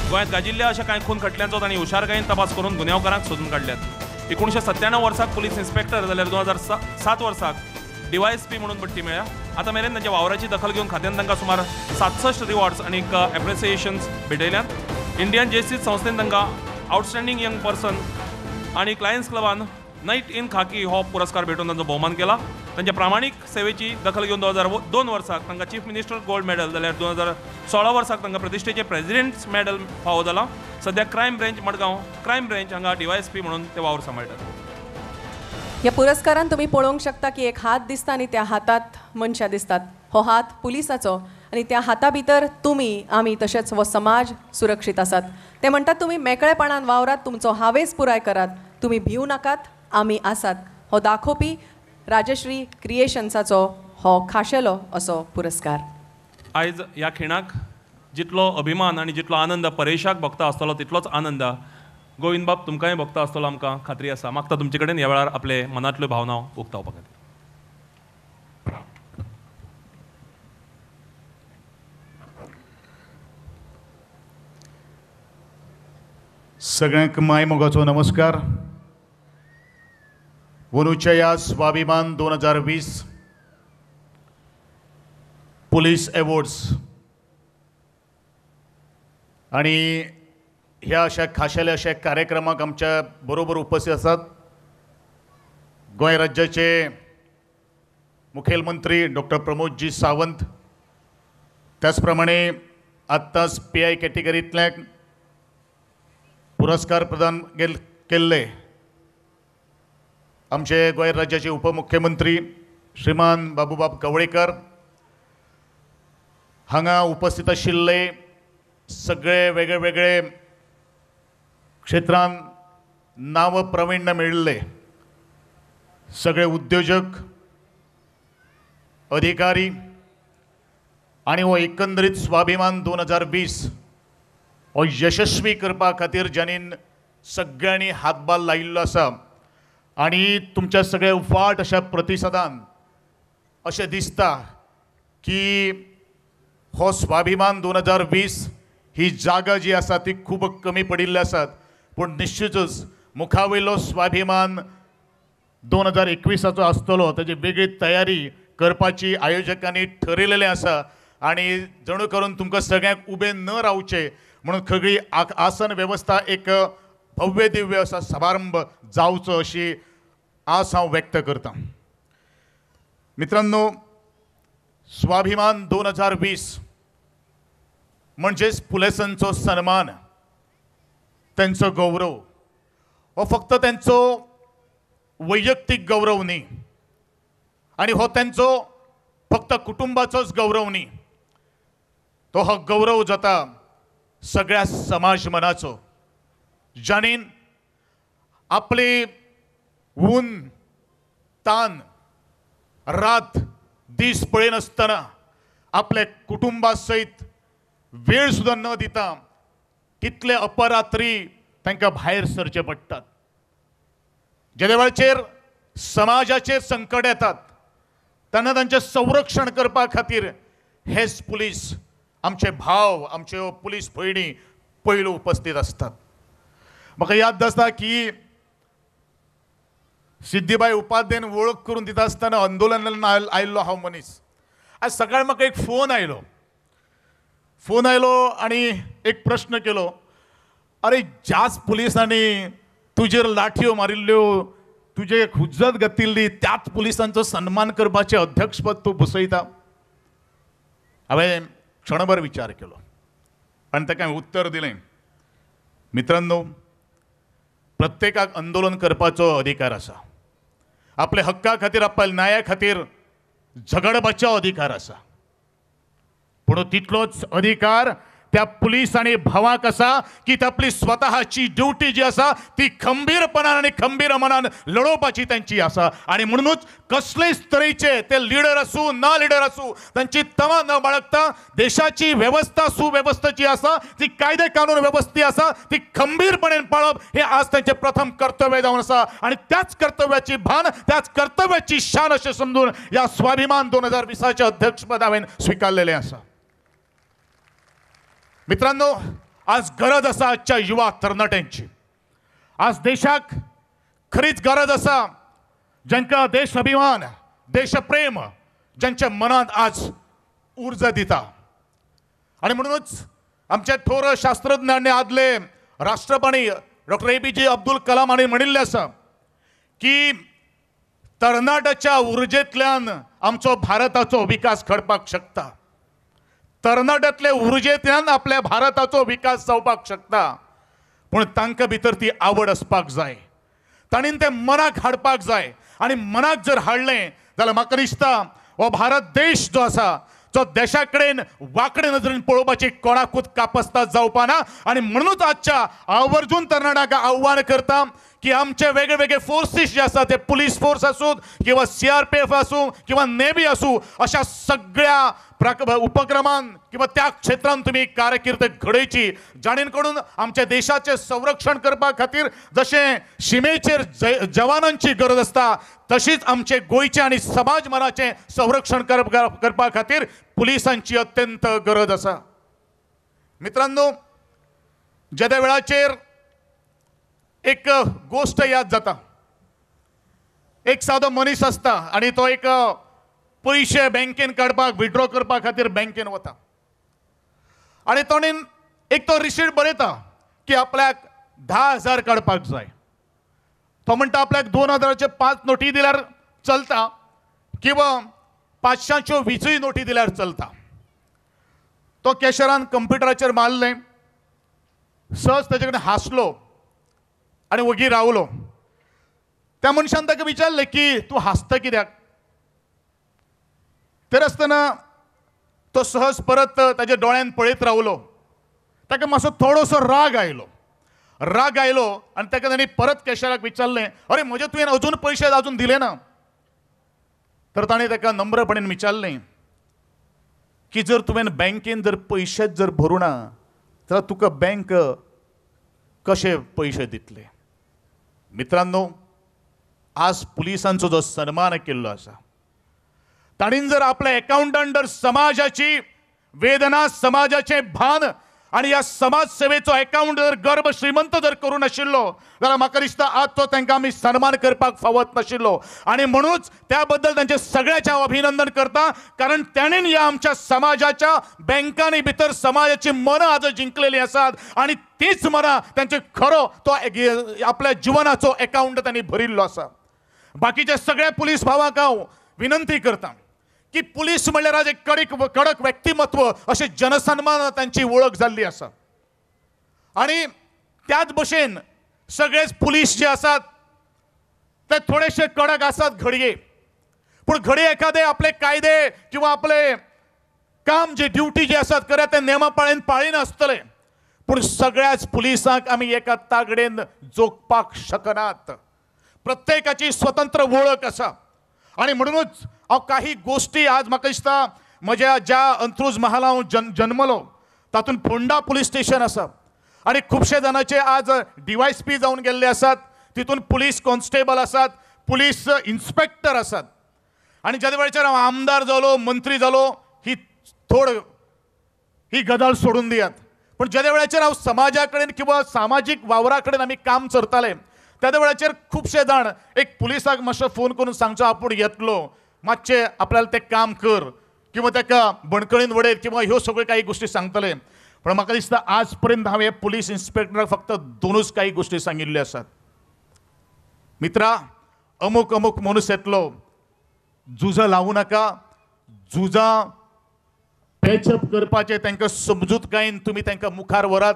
गोंयांत गाजिल्ल्या अशा कांय खून खटल्यांचो तांणी हुशारकायेन तपास करून गुन्यांवकारांक सोदून काडल्यात. 1997 वर्साक पुलीस इन्स्पेक्टर जाल्यार 2007 वर्साक DYSP म्हणून बडटी मेळ्ळ्या. आतां मेरेन तांच्या वावराची दखल घेवन खात्यान तांकां सुमार 67 रिवॉर्ड्स आनी एप्रिसिएशन्स भेटयल्यात. इंडियन जस्टीस संस्थेन तांकां आउटस्टँडींग यंग पर्सन आनी लायन्स क्लबान नायट इन खाकी हो पुरस्कार भेटून तांचो भोवमान केला. तांच्या प्रामाणीक सेवेची दखल घेवन 2002 वर्साक तांकां चीफ मिनिस्टर गोल्ड मेडल जाल्यार 2016 वर्साक तांकां प्रतिश्ठेचे प्रेसिडेंट्स मेडल फावो जाला. सध्या crime branch Madgaon crime branch हांगा DYSP म्हणून ते वावर सांबाळटात. ह्या पुरस्कारान तुम्ही पळोवंक शकता की एक हात दिसता आनी त्या हातात मनशां दिसतात. हो हात पुलिसाचो आनी त्या हाता भितर तुमी आमी तशेंच हो समाज सुरक्षीत आसात. ते म्हणटात तुमी मेकळेपणान वावरात, तुमचो हावेस पुराय करात, तुमी भिवू नाकात, आमी आसात. हो दाखोवपी राजश्री क्रिएशन्साचो हो खाशेलो असो पुरस्कार. आयज ह्या खिणाक जितलो अभिमान आनी जितलो आनंद परेशाक भोगता आसतलो तितलोच आनंद गोविंद बाब तुमकांय भोगता आसतलो आमकां खात्री आसा. मागता तुमचे कडेन ह्या वेळार आपले मनांतल्यो भावना उक्तावपा खातीर. सगळ्यांक माय मोगाचो नमस्कार. अंदूच्या ह्या स्वाभिमान 2020 पुलीस एवॉर्ड्स आणि ह्या अशा खाशेल्या अशा कार्यक्रमाक आमच्या बरोबर उपस्थित आसात गोंय राज्याचे मुखेलमंत्री डॉक्टर प्रमोदजी सावंत. त्याच प्रमाणे आत्ताच PI कॅटेगरींतल्या पुरस्कार प्रदान केल्ले आमचे गोंय राज्याचे उपमुख्यमंत्री श्रीमान बाबूबाब कवळेकर. हांगा उपस्थित आशिल्ले सगळे वेगळे वेगळे क्षेत्रांत नाव प्रावीण्य मेळिल्ले सगळे उद्योजक, अधिकारी आणि हो एकंदरीत स्वाभिमान 2020 हो यशस्वी करपा खातीर ज्यांनी सगळ्यांनी हातभार लायिल्लो आसा आणि तुमच्या सगळे उफाट अशा प्रतिसादान अशें दिसता की हो स्वाभिमान 2020 ही जागा जी आसा ती खूब कमी पडिल्ली आसात. पूण निश्चितच मुखावयलो स्वाभिमान 2021 आसतलो ताची वेगळी तयारी करपाची आयोजकांनी ठरयलेलें आसा आणि जणू करून तुमकां सगळ्यांक उबें न रावचें म्हणून सगळी आसन वेवस्था एक भव्य दिव्य असा समारंभ जावचो अशी आस हांव व्यक्त करतां. मित्रांनो, स्वाभिमान 2020 म्हणजेच पुलिसांचो सन्मान, त्यांचो गौरव. हो फक्त त्यांचो वैयक्तीक गौरव न्ही आणि हो त्यांचो फक्त कुटुंबाचोच गौरव न्ही. तो हो गौरव जाता सगळ्या समाज मनाचो, ज्यांनी आपली ऊन तान रात दीस पळयनासतना आपल्या कुटुंबा सयत वेळ सुद्दां न दिता कितले अपरात्री तांकां भायर सरचे पडटात. ज्या वेळाचेर समाजाचेर संकट येतात तेन्ना तांचें संरक्षण करपा खातीर हेच पुलीस, आमचे भाव, आमच्यो पुलीस भयणी पयलो उपस्थित असतात. म्हाका याद आसता की सिद्धीबाई उपाध्यायन वळख करून दिता आसतना आंदोलनान आयिल्लो हांव मनीस. आज सकाळी म्हाका एक फोन आयलो आणि एक प्रश्न केलो, अरे ज्याच पुलिसांनी तुजेर लाठयो मारिल्ल्यो, तुजे हुज्जत घातिल्ली, त्याच पुलिसांचो सन्मान करपाचें अध्यक्षपद तूं बसयता. हांवें क्षणभर विचार केलो आणि ताका हांवें उत्तर दिलें, मित्रांनो, प्रत्येकाक आंदोलन करपाचो अधिकार आसा, आपल्या हक्का खातीर आपल्या न्याया खातीर झगडपाचो अधिकार आसा, पूण तितलोच अधिकार त्या पुलीस आणि भावाक आसा की आपली स्वतःची ड्युटी जी आसा ती खंबीरपणान आणि खंबीर मनान लढोवपाची त्यांची आसा. आणि म्हणूनच कसलेच तरेचे ते लिडर असू ना लिडर असू तांची तमा न बाळगता देशाची व्यवस्था सुव्यवस्था जी आसा ती कायदे कानून व्यवस्थी आसा ती खंबीरपणेन पाळप हे आज त्यांचे प्रथम कर्तव्य जावन आसा. आणि त्याच कर्तव्याची भान, त्याच कर्तव्याची शान अशें समजून या स्वाभिमान 2020चे अध्यक्षपद हांवें स्वीकारलेलें आसा. मित्रांनो, आज गरज आसा आजच्या युवा तरणाट्यांची. आज देशाक खरीच गरज आसा ज्यांका देश अभिमान, देशप्रेम ज्यांच्या मनात आज ऊर्जा दिता. आणि म्हणूनच आमचे थोर शास्त्रज्ञांनी आदले राष्ट्रपती डॉक्टर APJ अब्दुल कलाम हांणी म्हणिल्लें आसा की तरणाट्याच्या उर्जेंतल्यान आमचो भारताचो विकास घडपाक शकता. तरणाट्यातले उर्जेंतल्यान आपल्या भारताचो विकास जावपाक शकता, पूण तांकां भितर ती आवड असपाक जाय. ताणीन ते मनाक हाडपाक जाय. आणि मनाक जर हाडलें जाल्यार म्हाका दिसता हो भारत देश जो आसा जो देशा कडेन वांकडे नजरेन पळोवपाची कोणाकूच कापस्ताद जावपा ना. आणि म्हणूनच आजच्या आवर्जून तरणाट्यांक आव्हान करता की आमचे वेगळे वेगळे फोर्सीस जे आसा ते पुलीस फोर्स आसूं किंवा CRPF आसूं किंवा नेव्ही आसूं अशा सगळ्या उपक्रमान किंवा त्या क्षेत्रांत तुम्ही कारकीर्द घडयची जाणेन करून आमच्या देशाचे संरक्षण करपा खातीर जशें शिमेचेर जवानांची गरज आसता तशीच आमचे गोंयचे आनी समाज मनाचे संरक्षण करपा खातीर पुलिसांची अत्यंत गरज आसा. मित्रांनो, ज्या वेळाचेर एक गोष्ट याद जाता. एक सादो मनीस आसता आनी तो एक पयशे बँकेन काडपाक विड्रॉ करपा खातीर बँकेन वता आनी ताणेन एक तो रिसीट बरयता की आपल्याक 10,000 काडपाक जाय. तो म्हणटा आपल्याक 2,000चे 5 नोटी दिल्यार चलता किंवा 500च्यो 20 नोटी दिल्यार चलता. तो कॅशरान कंप्युटराचेर मारलें, सहज ताचे कडेन हांसलो आनी वगी रावलो. त्या मनशान ताका विचारलें की तूं हांसता कित्याक? तर आसतना तो सहज परत ताच्या दोळ्यान पळयत रावलो. ताका मातसो थोडोसो राग आयलो आनी ताका ताणें परत कॅशराक विचारलें, अरे म्हजे तुवें अजून पयशे अजून दिले ना? तर ताणें ताका नम्रपणेन विचारलें की जर तुवें बँकेन जर पयशेच जर भरूना जाल्यार तुका बँक कशे पयशे दितले? मित्रांनो, आज पुलिसांचो जो सन्मान केल्लो आसा ताणीन जर आपल्या अकाउंटांत जर समाजाची वेदना, समाजाचे भान आणि या समाज सेवेचो अकाउंट जर गर्भ श्रीमंत जर करूं नाशिल्लो जाल्यार म्हाका दिसता आज तो तांकां आमी सन्मान करपाक फावत नाशिल्लो. आणि म्हणूनच त्या बद्दल तांचे सगळ्याचे हांव अभिनंदन करता, कारण ताणेन ह्या आमच्या समाजाच्या बँकांनी भितर समाजाची मनां आज जिंकलेली आसात आणि तीच मनां तांचे खरो तो आपल्या जिवनाचो अकाउंट तांणी भरिल्लो आसा. बाकीच्या सगळ्या पुलीस भावांक हांव विनंती करता की पुलीस म्हणल्यार आज एक कडक व्यक्तिमत्व अशें जनसन्मान तांची वळख जाल्ली आसा. आणि त्याच भशेन सगळेच पुलीस जे आसात ते थोडेशे कडक आसात घडये, पूण घडये एखादे आपले कायदे किंवा आपले काम जे ड्युटी जे आसात खरें ते नेमा पाळेन पाळिनासतले, पूण सगळ्याच पुलिसांक आमी एका तागडेन जोखपाक शकनात. प्रत्येकाची स्वतंत्र वळख आसा. आणि म्हणूनच हांव काही गोष्टी आज म्हाका दिसता म्हज्या ज्या अंत्रुज महाल हांव जन्मलो तातूंत फोंडा पुलीस स्टेशन आसा आणि खुबशे जाणांचे आज DYSP जावन गेल्ले आसात. तितून पुलीस कॉन्स्टेबल आसात, पुलीस इन्स्पेक्टर आसात. आणि ज्या वेळाचेर हांव आमदार जालो, मंत्री जालो, ही गजाल सोडून दियात, पण ज्या वेळाचेर हांव समाजा कडेन किंवा सामाजीक वावरा कडेन आमी काम करताले त्या वेळाचेर खुबशे जाण एक पुलिसाक मातसो फोन करून सांगचो आपूण येतलो, मातशें आपल्याला ते काम कर किंवा ताका बणकळीन वडयत किंवा ह्यो सगळ्यो काही गोष्टी सांगतले. पण म्हाका दिसता आज पर्यंत हांवें पुलीस इन्स्पेक्टराक फक्त 2च काही गोष्टी सांगिल्ल्यो आसात. मित्रा, अमूक मनीस येतलो, झुजां लावूं नाका, झुजां पॅचअप करपाचें तांकां समजूतकायेन तुमी तांकां मुखार व्हरात,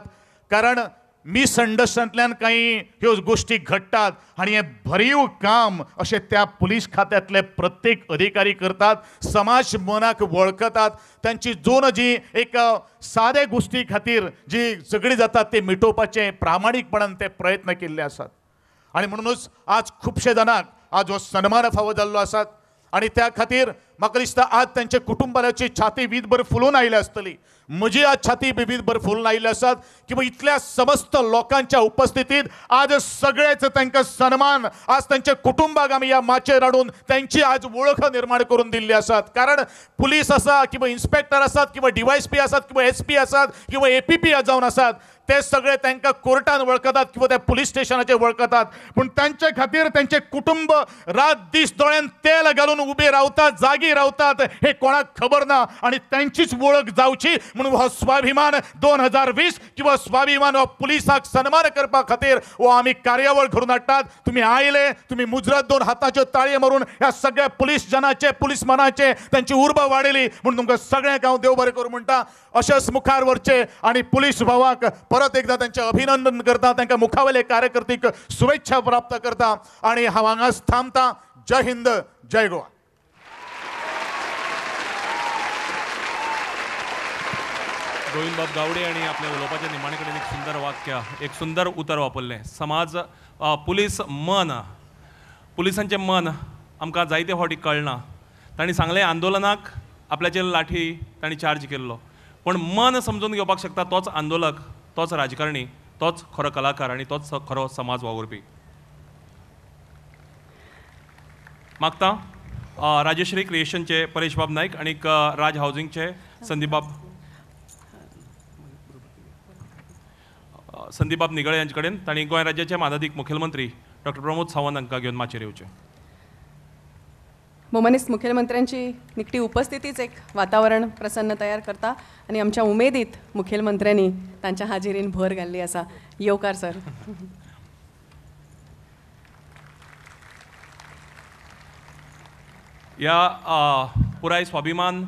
कारण मिसअंडरस्टँडल्यान काही ह्यो गोष्टी घडटात आणि हे भरीव काम असे त्या पुलीस खात्यातले प्रत्येक अधिकारी करतात, समाज मनाक वळखतात, त्यांची जोन जी एक सादे गोष्टी खातीर जी झगडी जातात ते मिटोवपाचे प्रामाणीकपणान ते प्रयत्न केल्ले आसात. आणि म्हणूनच आज खुबशे जाणांक आज हो सन्मान फावो जाल्लो आसात आणि त्या खातीर म्हाका दिसता आज त्यांच्या कुटुंबाची छाती वीतभर फुलून आयली आसतली. म्हजी आज छाती वीतभर फुलून आयली आसात की इतल्या समस्त लोकांच्या उपस्थितीत आज सगळेच तांकां सन्मान, आज त्यांच्या कुटुंबाक आमी ह्या माचयेर हाडून त्यांची आज वळख निर्माण करून दिल्ली आसात. कारण पुलीस आसा किंवा इन्स्पेक्टर आसात किंवा DYSP आसात किंवा SP आसात किंवा APP जावन आसात, ते सगळे तांकां कोर्टान वळखतात किंवा त्या पुलीस स्टेशनाचेर वळखतात. पूण तांचे खातीर तांचे कुटुंब रात दीस दोळ्यान तेल घालून उबे रावतात, जागी रावतात, हे कोणाक खबर ना. आणि त्यांचीच वळख जावची म्हणून हो स्वाभिमान 2020 किंवा स्वाभिमान हो पुलिसाक सन्मान करपा खातीर हो आमी कार्यावळ घडून हाडटात. तुम्ही आयले, तुम्ही मुजरत दोन हाताच्यो ताळयो मारून ह्या सगळ्या पुलीस जनाचे, पुलीस मनाचे त्यांची उर्बा वाडयली म्हणून तुमकां सगळ्यांक हांव देव बरें करूं म्हणटा. अशेंच मुखार व्हरचे आणि पुलीस भावाक परत एकदा त्यांचे अभिनंदन करता, तांकां मुखावेले कार्यकर्त्यांक शुभेच्छा प्राप्त करता आणि हांव हांगाच थांबता. जय हिंद, जय गोवा. गोविंदबाब गावडे आणि आपल्या उलोवपाच्या निमाणे कडेन एक सुंदर वाक्य, एक सुंदर उतर वापरलें. समाज पुलीस मन, पुलिसांचें मन आमकां जायते फावटी कळना. तांणी सांगलें आंदोलनाक आपल्याचेर लाठी तांणी चार्ज केल्लो, पण मन समजून घेवपाक शकता तोच आंदोलक, तोच राजकारणी, तोच खरो कलाकार आणि तोच खरो समाज वावुरपी. मागता राजश्री क्रिएशनचे परेश बाब नायक आणि राज हावजिंगचे संदीप बाब निगळे यांचे कडेन तांणी गोंय राज्याचे माननीय मुखेलमंत्री डॉक्टर प्रमोद सावंत हांकां घेवन माचयेर येवचें. भोवमानीस मुखेलमंत्र्यांची निखटी उपस्थितीच एक वातावरण प्रसन्न तयार करता आणि आमच्या उमेदीत मुखेलमंत्र्यांनी तांच्या हाजिरीन भर घाल्ली आसा. येवकार सर. ह्या पुराय स्वाभिमान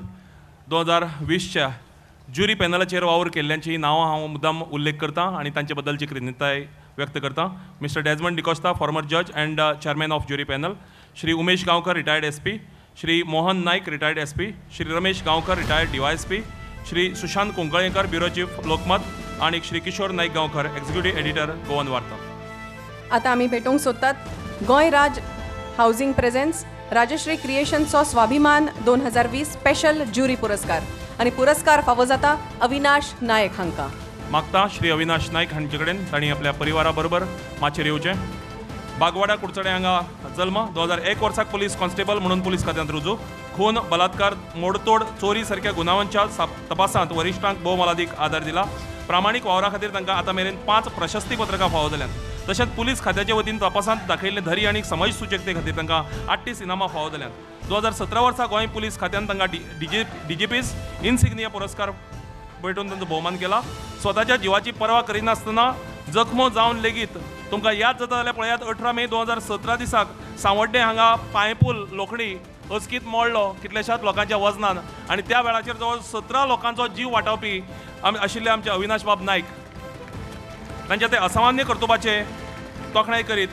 2020च्या ज्युरी पॅनलाचेर वावर केल्ल्यांची नांवां हांव मुद्दाम उल्लेख करता आणि तांचे बद्दलची कृतज्ञताय व्यक्त करता. मिस्टर डेजमंड डिकोस्टा, फॉर्मर जज and chairman of jury panel, Shri Umesh Gaonkar, retired SP, Shri Mohan Naik, retired SP, Shri Ramesh Gaonkar, retired DYSP, Shri Sushant Kunkalekar, bureau chief, Lokmat, आणि श्री किशोर नायक गांवकर, एक्झिक्युटिव्ह एडिटर, गोवन वार्ता. आता आमी भेटूंक सोदतात गोंय राज हावजिंग प्रेझेंट्स राजश्री क्रिएशनचो स्वाभिमान 2020 स्पेशल ज्युरी पुरस्कार आणि पुरस्कार फावो जाता अविनाश नायक हांकां. मागता श्री अविनाश नायक हांचे कडेन तांणी आपल्या परिवारा बरोबर माचयेर येवचें. बागवाडा कुडचडे हांगा जल्म. 2001 वर्साक पुलीस कॉन्स्टेबल म्हणून पुलीस खात्यांत रुजू. खून, बलात्कार, मोडतोड, चोरी सारख्या गुन्यांच्या तपासांत वरिश्ठांक भोवमोलादीक आदार दिला. प्रामाणीक वावरा खातीर तांकां आतां मेरेन 5 प्रशस्ती पत्रकां फावो जाल्यात. तशेंच पुलीस खात्याचे वतीन तपासांत दाखयल्ले धैर्य आनी समाज सुचकते खातीर तांकां 38 इनामां फावो जाल्यात. 2017 वर्सा गोंय पुलीस खात्यान तांकां DGP's इन्सिग्निया पुरस्कार भेटून तांचो भोवमान केला. स्वताच्या जिवाची पर्वा करिनासतना जखमो जावन लेगीत तुमकां याद जाता जाल्यार पळयात 18 मे 2017 दिसाक सांवड्डे हांगा पांयपूल लोखणी अचकीत मोडलो कितल्याशाच लोकांच्या वजनान आणि त्या वेळाचेर जवळ 17 लोकांचो जीव वाटावपी आशिल्ले आमचे अविनाश बाब नायक. तांच्या ते असामान्य कर्तुबाचे तोखणाय करीत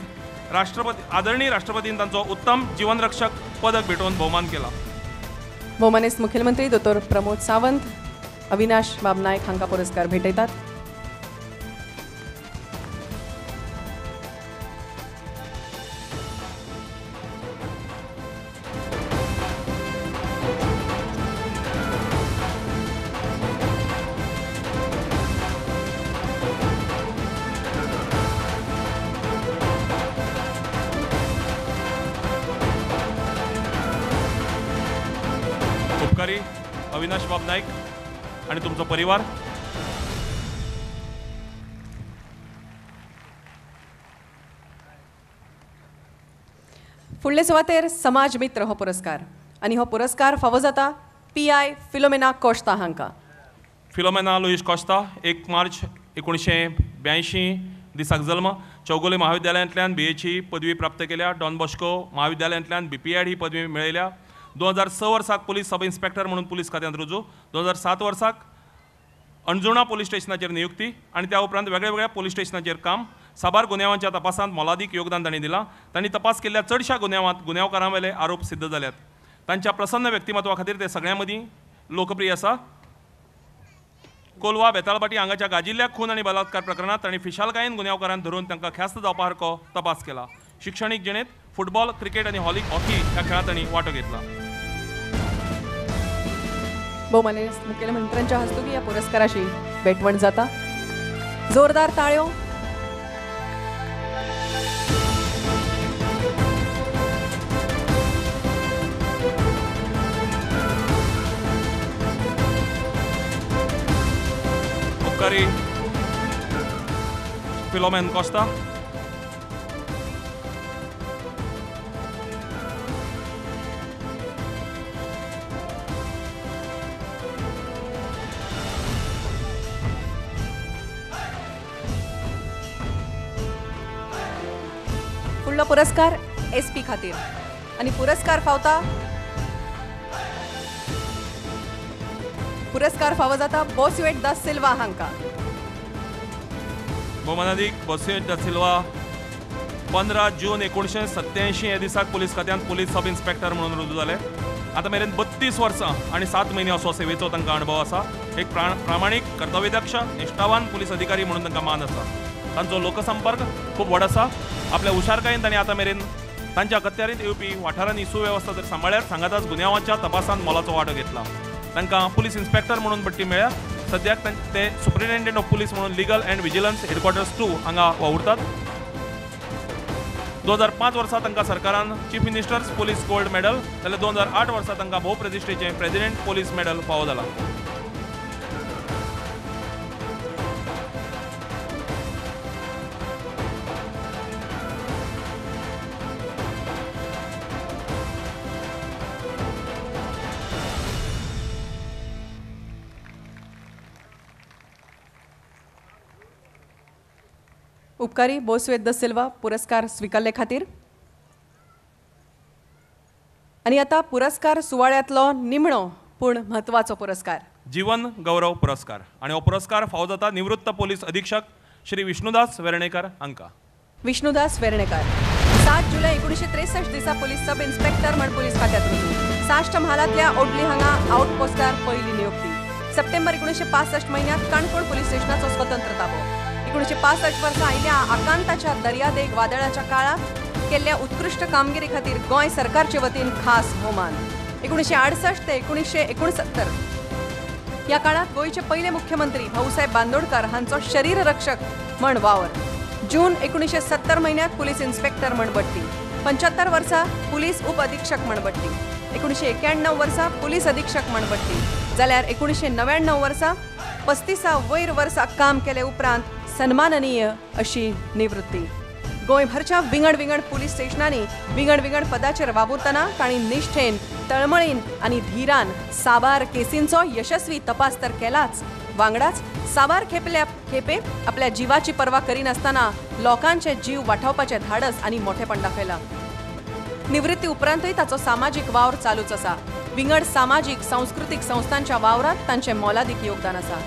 आदरणीय राष्ट्रपतीन तांचो उत्तम जीवन रक्षक पदक भेटोवन भोवमान केला. भोवमानीस मुखेलमंत्री दोतोर प्रमोद सावंत अविनाश बाब नायक हांकां पुरस्कार भेटयतात. उपकारी अविनाश बाब नायक आणि तुमचो परिवार. फुडले सुवातेर समाज मित्र हो पुरस्कार आणि हो पुरस्कार फावो जाता PI फिलोमेना कोस्ता हांकां. फिलोमेना लुईस कोस्ता 1 मार्च 1982 दिसाक जल्म. चौगुले महाविद्यालयांतल्यान BAची पदवी प्राप्त केल्या. डॉन बॉस्को महाविद्यालयांतल्यान BPEd ही पदवी मेळयल्या. 2006 वर्साक पुलीस सब इन्स्पेक्टर म्हणून पुलीस खात्यांत रुजू. 2007 वर्साक अंजुणा पोलीस स्टेशनाचेर नियुक्ती आनी त्या उपरांत वेगळ्या पोलीस स्टेशनाचेर काम साबार गुन्यांवांच्या तपासांत मोलादीक योगदान तांणी दिलां. तांणी तपास केल्ल्या चडशा गुन्यांवांत गुन्यांवकारां वयले आरोप सिद्ध जाल्यात. तांच्या प्रसन्न व्यक्तिमत्वा खातीर ते सगळ्यां मदीं लोकप्रिय आसा. कोलवा बेताळबाटी हांगाच्या गाजिल्ल्या खून आनी बलात्कार प्रकरणांत तांणी फिशालकायेन गुन्यांवकारांक धरून तांकां ख्यास्त जावपा सारको तपास केला. शिक्षणीक जिणेंत फुटबॉल, क्रिकेट आनी हॉकी ह्या खेळांत तांणी वांटो घेतला. भोवमानेस्त मुखेलमंत्र्यांच्या हस्तुकी या पुरस्काराची भेटवण जाता. जोरदार ताळ्यो. उपकारी फिलोमेन कोस्ता. फुडलो पुरस्कार SP खातीर आनी पुरस्कार फावो जाता बोस्वेट दा सिल्वा हांकां. भोवमानादीक बोस्वेट दा सिल्वा 15 जून 1987 हे दिसाक पुलीस खात्यांत पुलीस सब इन्स्पेक्टर म्हणून रुजू जाले. आतां मेरेन 32 वर्सां आनी 7 म्हयने असो सेवेचो तांकां अणभव आसा. एक प्रामाणीक कर्तव्यदक्ष निश्ठावान पुलीस अधिकारी म्हणून तांकां मान आसा. तांचो लोकसंपर्क खूब व्हड आसा. आपल्या हुशारकायेन तांणी आतां मेरेन तांच्या अखत्यारीत येवपी वाठारांनी सुवेवस्था जर सांबाळ्यार सांगाताच गुन्यांवांच्या तपासांत मोलाचो वांटो घेतला. तांकां पुलीस इन्स्पेक्टर म्हणून बडटी मेळ्ळ्या. सद्याक ते सुप्रिटेंडंट ऑफ पुलीस म्हणून लीगल अँड विजिलन्स हेडक्वॉर्टर्स 2 हांगा वावुरतात. 2005 वर्सा तांकां सरकारान chief ministers police gold medal जाल्यार 2008 वर्सा तांकां भोव प्रतिश्ठेचें प्रेसिडेंट पुलीस मेडल फावो जाला. उपकारी बोस्वेट द सिल्वा पुरस्कार स्वीकारले खातीर. आनी आतां पुरस्कार सुवाळ्यांतलो निमणो पूण म्हत्वाचो पुरस्कार जीवन गौरव पुरस्कार. आनी हो पुरस्कार फावो जाता निवृत्त पोलीस अधीक्षक श्री विष्णुदास वेर्णेकर हांकां. विष्णुदास वेर्णेकर 7 जुलै 1963 दिसा पुलीस सब इन्स्पेक्टर म्हण पुलीस खात्यांत रुजू. साश्ट म्हालांतल्या ओडली हांगा आउटपोस्टार पयली नियुक्ती. सप्टेंबर 1965 म्हयन्यांत काणकोण पुलीस स्टेशनाचो स्वतंत्र ताबो. 1965 वर्सा आयिल्ल्या आकांताच्या दर्यादेग वादळाच्या काळात केल्ल्या उत्कृश्ट कामगिरी खातीर गोंय सरकारचे वतीन खास भोवमान. 1968 ते 1969 ह्या काळात गोंयचे पयले मुख्यमंत्री भाऊसाहेब बांदोडकर हांचो शरीर रक्षक म्हण वावर. जून 1970 म्हयन्यांत पुलीस इन्स्पेक्टर म्हण बडटी. 75 वर्सा पुलीस उप अधीक्षक म्हण बडटी. 1991 वर्सा पुलीस अधीक्षक म्हण बडटी. जाल्यार 1999 वर्सा 35 वयर वर्सां काम केले उपरांत सन्माननीय अशी निवृत्ती. गोंयभरच्या विंगड पुलीस स्टेशनांनी विंगड पदाचेर वावुरतना तांणी निश्ठेन, तळमळीन आनी धीरान साबार केसींचो यशस्वी तपास तर केलाच, वांगडाच साबार खेपे आपल्या जिवाची पर्वा करिनासतना लोकांचे जीव वाटावपाचें धाडस आनी मोठेपण दाखयलां. निवृत्ती उपरांतूय ताचो सामाजीक वावर चालूच आसा. विंगड सामाजीक सांस्कृतीक संस्थांच्या वावरांत तांचें मोलादीक योगदान आसा.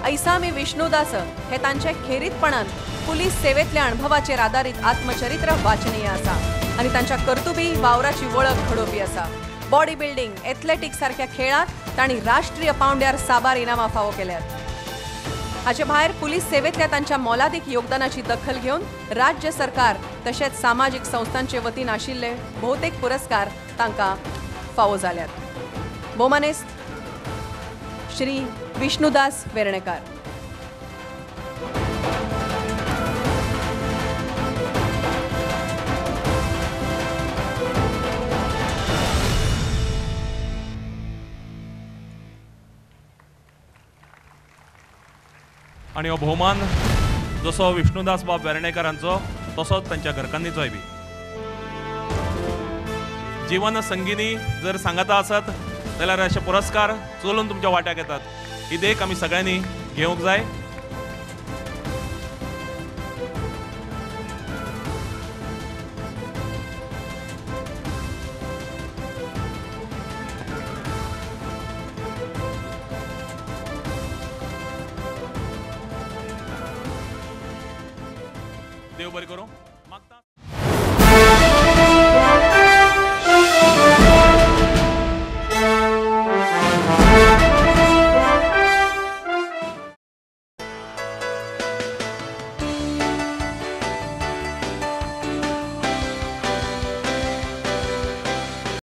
ऐसामी विष्णुदास हे तांचे खेरीतपणान पुलीस सेवेंतल्या अणभवाचेर आदारीत आत्मचरित्र वाचनीय आसा आनी तांच्या कर्तुबी वावराची वळख घडोवपी आसा. बॉडी बिल्डिंग, एथलेटिक्स सारख्या खेळांत तांणी राष्ट्रीय पांवड्यार साबार इनामां फावो केल्यात. हाचे भायर पुलीस सेवेंतल्या तांच्या मोलादीक योगदानाची दखल घेवन राज्य सरकार तशेंच सामाजीक संस्थांचे वतीन आशिल्ले भोवतेक पुरस्कार तांकां फावो जाल्यात. भोवमानेस्त श्री विष्णुदास वेर्णेकर. आणि हो भोवमान जसो विष्णुदास बाब वेर्णेकरांचो तसोच तांच्या घरकान्नीचोय बी. जीवन संगिनी जर सांगता आसत जाल्यार अशे पुरस्कार चलून तुमच्या वाट्याक येतात. ही देख आमी सगळ्यांनी घेवंक जाय. बरें करूं.